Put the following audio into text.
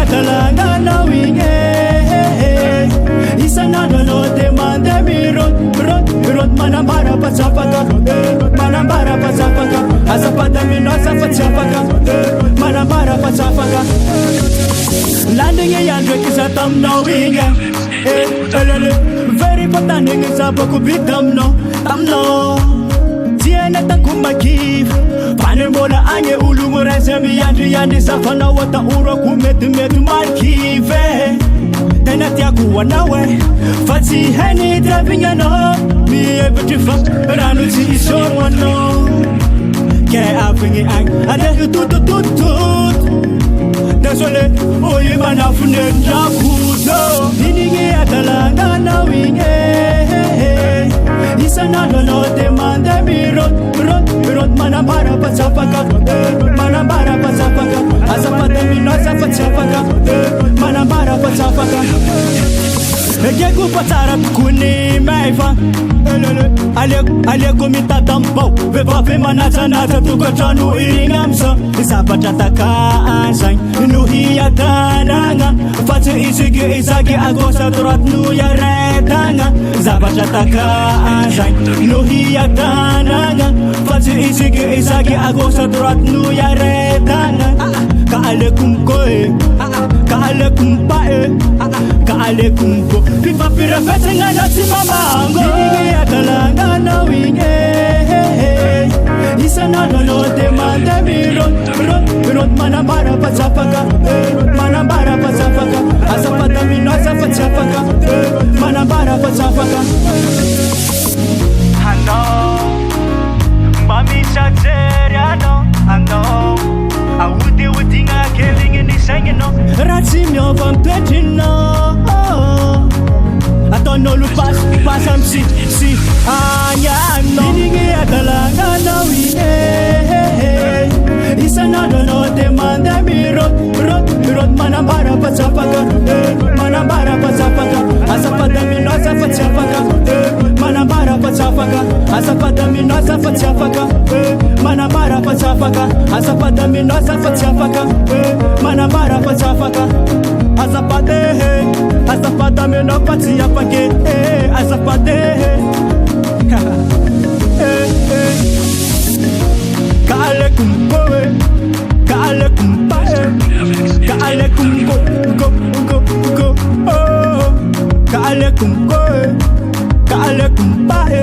atalanga na winge isanandro no demande mirot manambara patsapaka manambara patsapaka azafady aminao azafa tsy afaka manambara patsapaka landegny andro eky za taminao igny elele very important igny zabako bi taminao tiena takomakiva panembola agny ologno razy miandriandry zafanao ata orako metimety markive tena tiako anao fa tsy hainy tiavignanao mievitry fa rano tsy isôgno anao ke avigny agny aleky tutututut désolé oye manafonendrakozo inigny atalanganao igny isanandro anao demande mirot manambara patsapaka manambara patsapaka azafady aminao azafa tsy afaka manambara patsapaka ekeko fa tsara tokony maifa aleko mitata mbao vehivavy manatsanatsa tokantrano igny amizao zavatra takanzagny no hiatanagna fa tsy isiky izaky agauche droite no iaretagna zavatra takanzagny no hiatanagna fa tsy isiky izaky agauche droite no iaretagna ka aleko mkoe ka aleko mpae ka aleko mko fifapirafetsagna na tsy mamango igny atalanga igny isanandro no demande mirot manambara patsapaka manambara patsapaka azafady aminao azafa tsy afaka manambara patsapaka anao mba misajery anao aodihodigna keligny ny saigninao raha tsy miova mitoetrinao ataon'olo pasy amsi agnagnao inigny atalanganao igny isanandro anao demande mirot manambara patsapaka manambara patsapaka azafady aminao azafa tsy afaka manambara patsapaka azafady aminao azafa tsy afaka manambara patsapaka azafady aminao azafa tsy afaka manambara patsapaka azafady aminao fa tsy afake azafady ka aleko mkoe ka aleko mpae ka aleko mko ka aleko mkoe ka aleko mpae